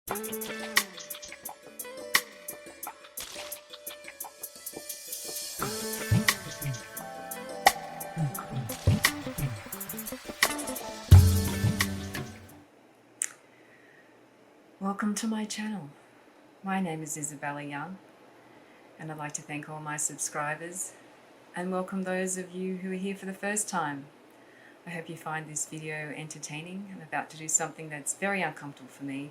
Welcome to my channel. My name is Isabella Young, and I'd like to thank all my subscribers and welcome those of you who are here for the first time. I hope you find this video entertaining. I'm about to do something that's very uncomfortable for me,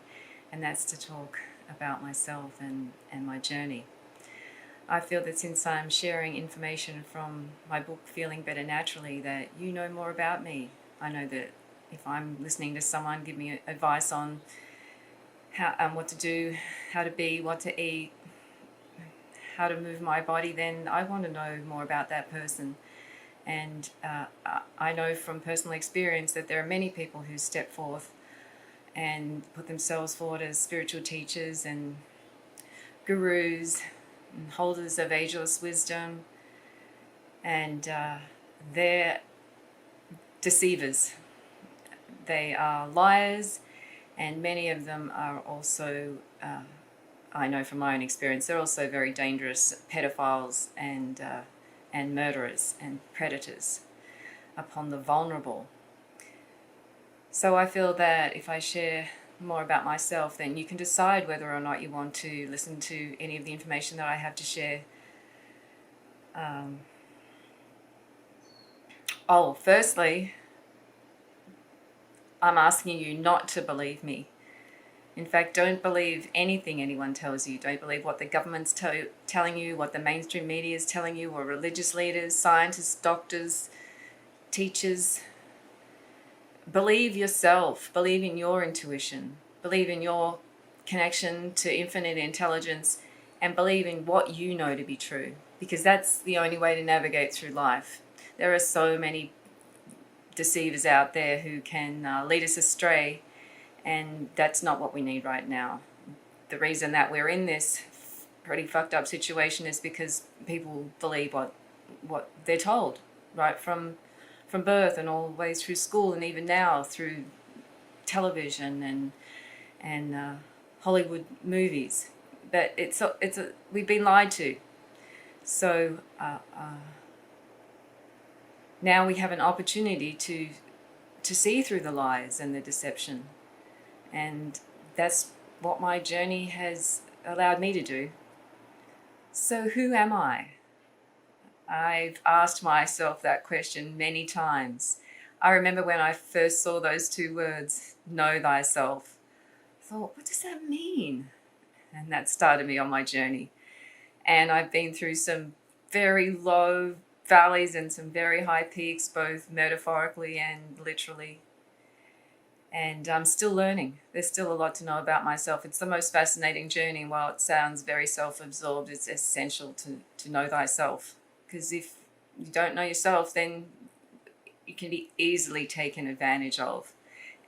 and that's to talk about myself and my journey. I feel that since I'm sharing information from my book, Feeling Better Naturally, that you know more about me. I know that if I'm listening to someone give me advice on what to do, how to be, what to eat, how to move my body, then I want to know more about that person. And I know from personal experience that there are many people who step forth and put themselves forward as spiritual teachers and gurus and holders of ageless wisdom, and they're deceivers. They are liars, and many of them are also, I know from my own experience, they're also very dangerous pedophiles and murderers and predators upon the vulnerable. So I feel that if I share more about myself, then you can decide whether or not you want to listen to any of the information that I have to share. Firstly, I'm asking you not to believe me. In fact, don't believe anything anyone tells you. Don't believe what the government's telling you, what the mainstream media is telling you, or religious leaders, scientists, doctors, teachers. Believe yourself. Believe in your intuition. Believe in your connection to infinite intelligence, and believe in what you know to be true, because that's the only way to navigate through life. There are so many deceivers out there who can lead us astray, and that's not what we need right now. The reason that we're in this pretty fucked up situation is because people believe what they're told, right from birth and all the way through school, and even now through television and Hollywood movies. But we've been lied to. So now we have an opportunity to see through the lies and the deception. And that's what my journey has allowed me to do. So who am I? I've asked myself that question many times. I remember when I first saw those two words, know thyself. I thought, what does that mean? And that started me on my journey. And I've been through some very low valleys and some very high peaks, both metaphorically and literally. And I'm still learning. There's still a lot to know about myself. It's the most fascinating journey. While it sounds very self-absorbed, it's essential to know thyself. Because if you don't know yourself, then you can be easily taken advantage of.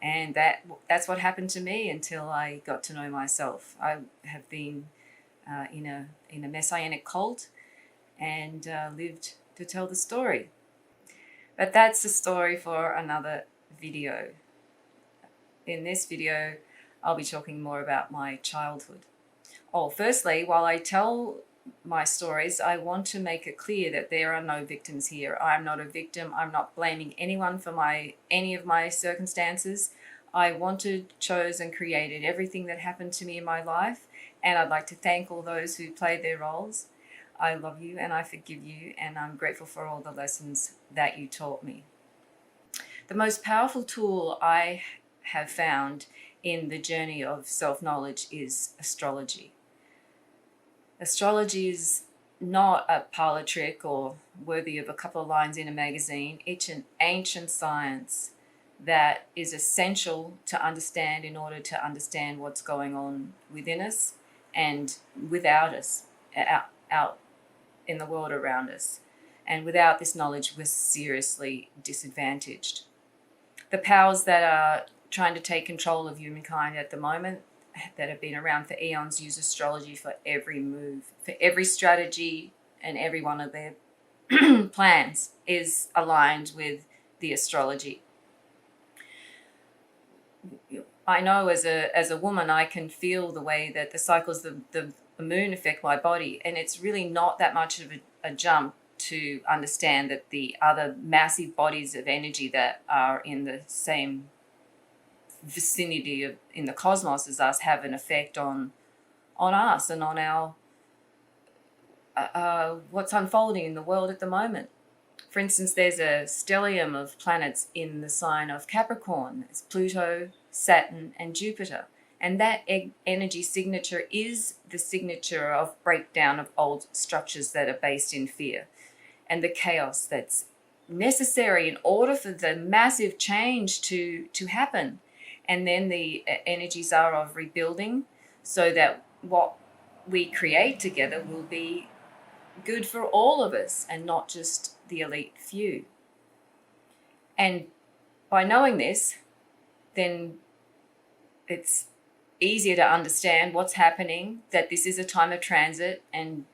And that's what happened to me until I got to know myself. I have been in a messianic cult and lived to tell the story. But that's a story for another video. In this video, I'll be talking more about my childhood. Firstly, while I tell my stories, I want to make it clear that there are no victims here. I'm not a victim. I'm not blaming anyone for any of my circumstances. I wanted, chose, and created everything that happened to me in my life, and I'd like to thank all those who played their roles. I love you and I forgive you, and I'm grateful for all the lessons that you taught me. The most powerful tool I have found in the journey of self-knowledge is astrology. Astrology is not a parlor trick or worthy of a couple of lines in a magazine. It's an ancient science that is essential to understand in order to understand what's going on within us and without us, out in the world around us. And without this knowledge, we're seriously disadvantaged. The powers that are trying to take control of humankind at the moment, that have been around for eons, use astrology for every move, for every strategy, and every one of their plans is aligned with the astrology. I know as a woman, I can feel the way that the cycles of the moon affect my body, and it's really not that much of a jump to understand that the other massive bodies of energy that are in the same vicinity of in the cosmos as us have an effect on us and on our what's unfolding in the world at the moment. For instance, there's a stellium of planets in the sign of Capricorn. It's Pluto, Saturn, and Jupiter. And that energy signature is the signature of breakdown of old structures that are based in fear and the chaos that's necessary in order for the massive change to happen. And then the energies are of rebuilding so that what we create together will be good for all of us and not just the elite few. And by knowing this, then it's easier to understand what's happening, that this is a time of transit and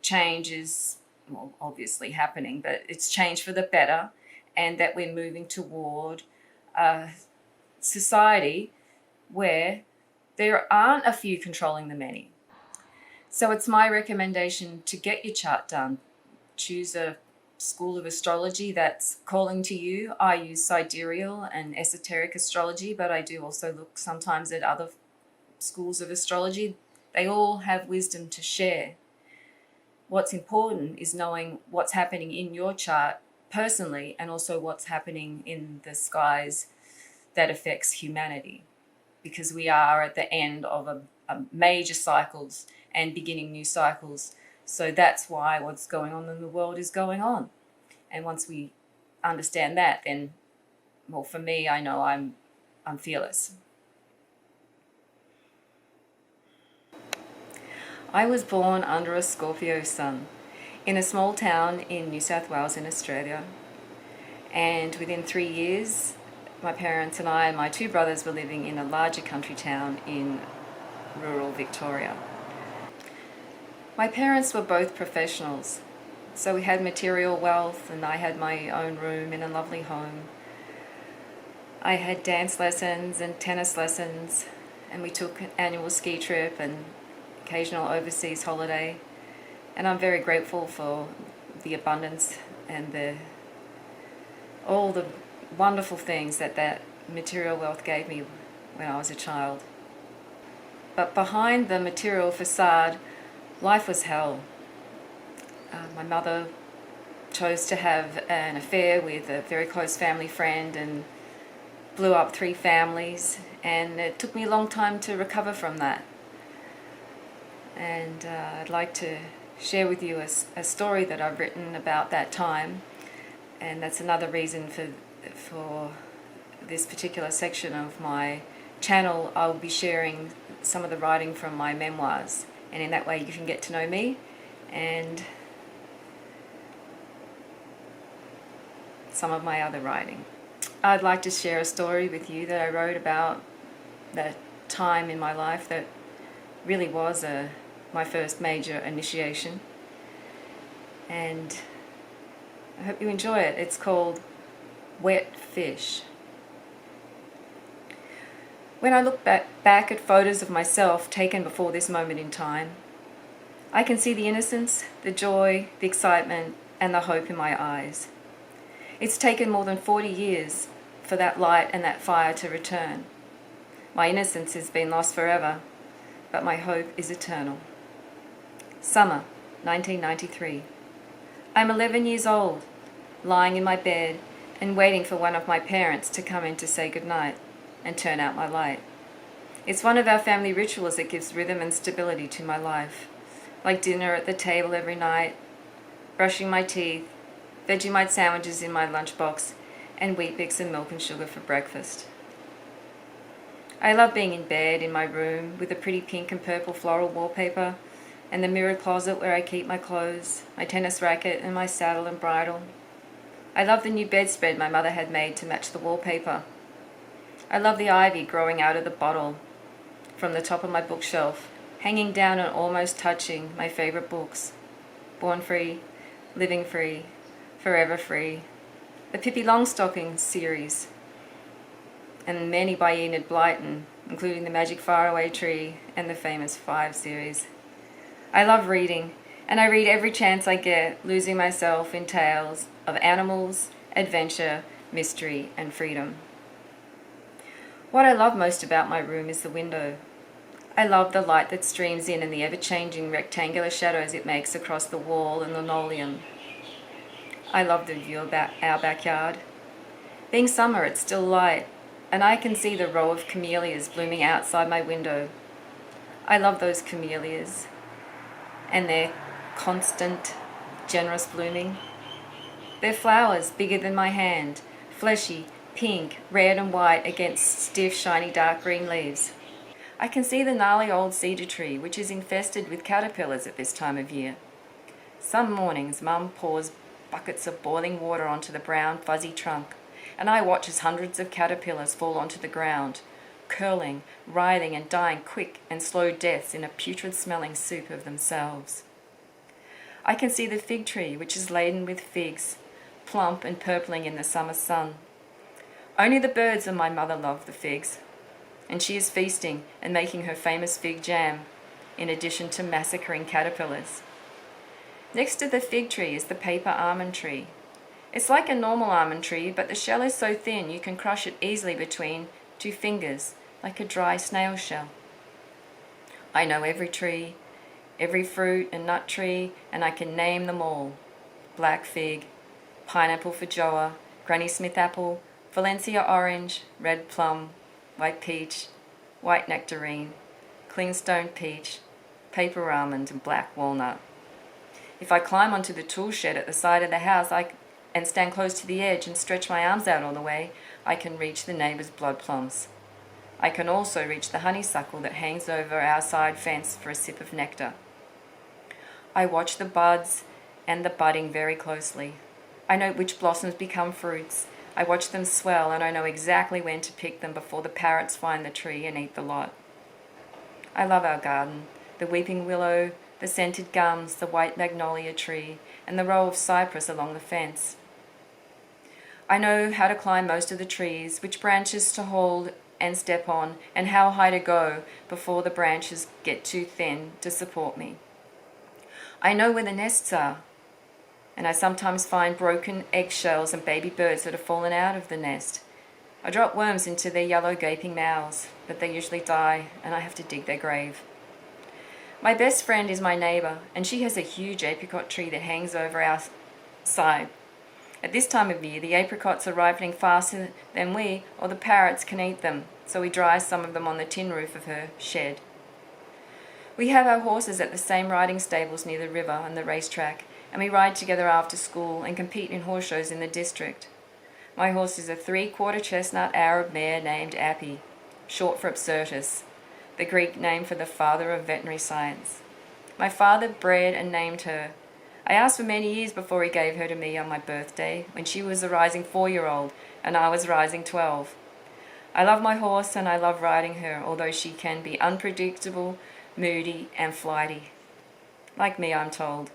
change is, well, obviously happening, but it's change for the better, and that we're moving toward a society where there aren't a few controlling the many. So it's my recommendation to get your chart done. Choose a school of astrology that's calling to you. I use sidereal and esoteric astrology, but I do also look sometimes at other schools of astrology. They all have wisdom to share. What's important is knowing what's happening in your chart personally and also what's happening in the skies that affects humanity, because we are at the end of a major cycles and beginning new cycles. So that's why what's going on in the world is going on. And once we understand that, then, well, for me, I know I'm fearless. I was born under a Scorpio sun in a small town in New South Wales in Australia. And within 3 years, my parents and I and my two brothers were living in a larger country town in rural Victoria. My parents were both professionals, so we had material wealth and I had my own room in a lovely home. I had dance lessons and tennis lessons, and we took an annual ski trip and occasional overseas holiday. And I'm very grateful for the abundance and all the wonderful things that material wealth gave me when I was a child. But behind the material facade, life was hell. My mother chose to have an affair with a very close family friend and blew up 3 families, and it took me a long time to recover from that. And I'd like to share with you a story that I've written about that time, and that's another reason for this particular section of my channel. I'll be sharing some of the writing from my memoirs, and in that way you can get to know me and some of my other writing. I'd like to share a story with you that I wrote about that time in my life that really was my first major initiation, and I hope you enjoy it. It's called Wet Fish. When I look back at photos of myself taken before this moment in time, I can see the innocence, the joy, the excitement, and the hope in my eyes. It's taken more than 40 years for that light and that fire to return. My innocence has been lost forever, but my hope is eternal. Summer, 1993. I'm 11 years old, lying in my bed and waiting for one of my parents to come in to say goodnight and turn out my light. It's one of our family rituals that gives rhythm and stability to my life, like dinner at the table every night, brushing my teeth, Vegemite sandwiches in my lunchbox, and Weet-Bix and milk and sugar for breakfast. I love being in bed in my room with the pretty pink and purple floral wallpaper and the mirrored closet where I keep my clothes, my tennis racket and my saddle and bridle. I love the new bedspread my mother had made to match the wallpaper. I love the ivy growing out of the bottle from the top of my bookshelf, hanging down and almost touching my favorite books: Born Free, Living Free, Forever Free, the Pippi Longstocking series. and many by Enid Blyton, including The Magic Faraway Tree and the famous 5 series. I love reading, and I read every chance I get, losing myself in tales of animals, adventure, mystery, and freedom. What I love most about my room is the window. I love the light that streams in and the ever-changing rectangular shadows it makes across the wall and linoleum. I love the view of our backyard. Being summer, it's still light, and I can see the row of camellias blooming outside my window. I love those camellias and their constant, generous blooming. They're flowers bigger than my hand, fleshy, pink, red and white against stiff, shiny dark green leaves. I can see the gnarly old cedar tree, which is infested with caterpillars at this time of year. Some mornings, Mum pours buckets of boiling water onto the brown, fuzzy trunk, and I watch as hundreds of caterpillars fall onto the ground, curling, writhing, and dying quick and slow deaths in a putrid-smelling soup of themselves. I can see the fig tree, which is laden with figs, plump and purpling in the summer sun. Only the birds and my mother love the figs, and she is feasting and making her famous fig jam, in addition to massacring caterpillars. Next to the fig tree is the paper almond tree. It's like a normal almond tree, but the shell is so thin you can crush it easily between 2 fingers, like a dry snail shell. I know every tree, every fruit and nut tree, and I can name them all. Black fig, pineapple feijoa, Granny Smith apple, Valencia orange, red plum, white peach, white nectarine, clingstone peach, paper almond, and black walnut. If I climb onto the tool shed at the side of the house and stand close to the edge and stretch my arms out all the way, I can reach the neighbour's blood plums. I can also reach the honeysuckle that hangs over our side fence for a sip of nectar. I watch the buds and the budding very closely. I note which blossoms become fruits. I watch them swell, and I know exactly when to pick them before the parrots find the tree and eat the lot. I love our garden, the weeping willow, the scented gums, the white magnolia tree, and the row of cypress along the fence. I know how to climb most of the trees, which branches to hold and step on, and how high to go before the branches get too thin to support me. I know where the nests are, and I sometimes find broken eggshells and baby birds that have fallen out of the nest. I drop worms into their yellow gaping mouths, but they usually die, and I have to dig their grave. My best friend is my neighbour, and she has a huge apricot tree that hangs over our side. At this time of year, the apricots are ripening faster than we or the parrots can eat them, so we dry some of them on the tin roof of her shed. We have our horses at the same riding stables near the river and the racetrack, and we ride together after school and compete in horse shows in the district. My horse is a 3/4 chestnut Arab mare named Appy, short for Absyrtus, the Greek name for the father of veterinary science. My father bred and named her. I asked for many years before he gave her to me on my birthday, when she was a rising 4-year-old and I was rising 12. I love my horse and I love riding her, although she can be unpredictable, moody, and flighty. Like me, I'm told.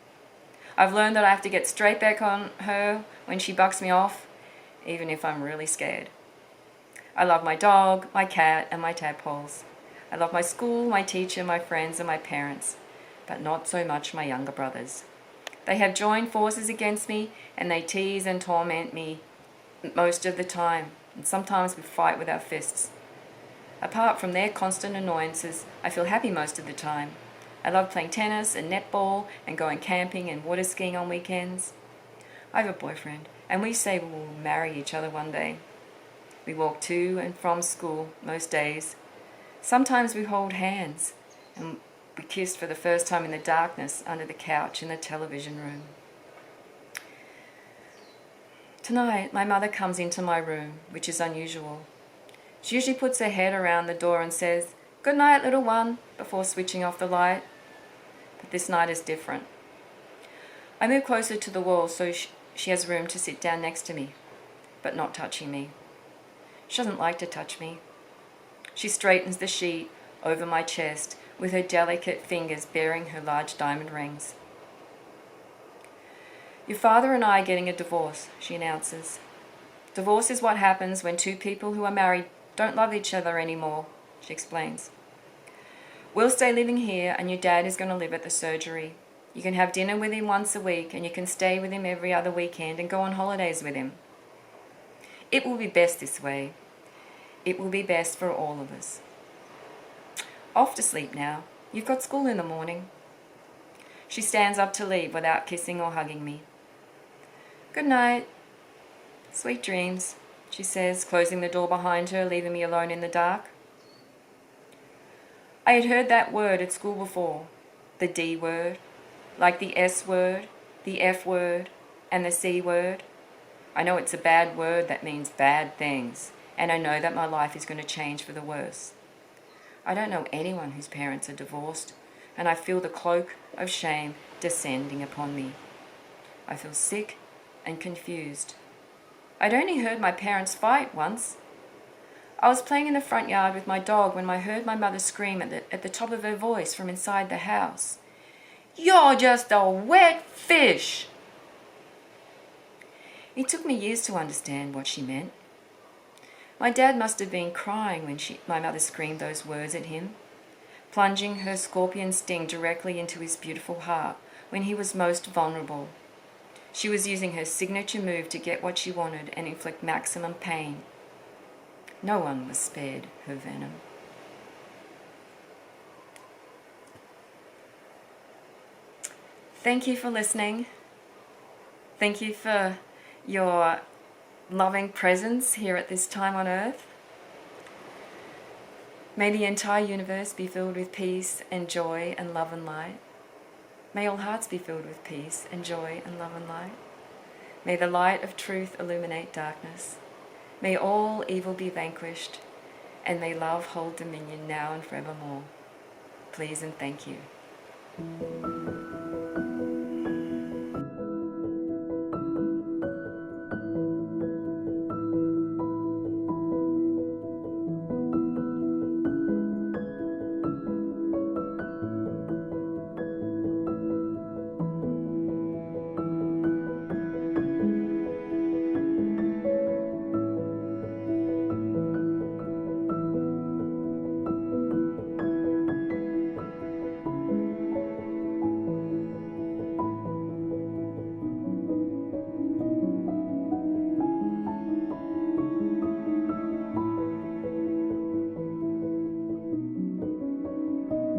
I've learned that I have to get straight back on her when she bucks me off, even if I'm really scared. I love my dog, my cat, and my tadpoles. I love my school, my teacher, my friends, and my parents, but not so much my younger brothers. They have joined forces against me, and they tease and torment me most of the time, and sometimes we fight with our fists. Apart from their constant annoyances, I feel happy most of the time. I love playing tennis and netball and going camping and water skiing on weekends. I have a boyfriend, and we say we will marry each other one day. We walk to and from school most days. Sometimes we hold hands, and we kissed for the first time in the darkness under the couch in the television room. Tonight, my mother comes into my room, which is unusual. She usually puts her head around the door and says, "Good night, little one," before switching off the light. But this night is different. I move closer to the wall so she has room to sit down next to me, but not touching me. She doesn't like to touch me. She straightens the sheet over my chest with her delicate fingers bearing her large diamond rings. "Your father and I are getting a divorce," she announces. Divorce is what happens when two people who are married don't love each other anymore, she explains. We'll stay living here and your dad is going to live at the surgery. You can have dinner with him once a week and you can stay with him every other weekend and go on holidays with him. It will be best this way. It will be best for all of us. Off to sleep now. You've got school in the morning. She stands up to leave without kissing or hugging me. Good night. Sweet dreams, she says, closing the door behind her, leaving me alone in the dark. I had heard that word at school before, the D word, like the S word, the F word, and the C word. I know it's a bad word that means bad things, and I know that my life is going to change for the worse. I don't know anyone whose parents are divorced, and I feel the cloak of shame descending upon me. I feel sick and confused. I'd only heard my parents fight once. I was playing in the front yard with my dog when I heard my mother scream at the top of her voice from inside the house. You're just a wet fish! It took me years to understand what she meant. My dad must have been crying when my mother screamed those words at him, plunging her scorpion sting directly into his beautiful heart when he was most vulnerable. She was using her signature move to get what she wanted and inflict maximum pain. No one was spared her venom. Thank you for listening. Thank you for your loving presence here at this time on Earth. May the entire universe be filled with peace and joy and love and light. May all hearts be filled with peace and joy and love and light. May the light of truth illuminate darkness. May all evil be vanquished, and may love hold dominion now and forevermore. Please and thank you.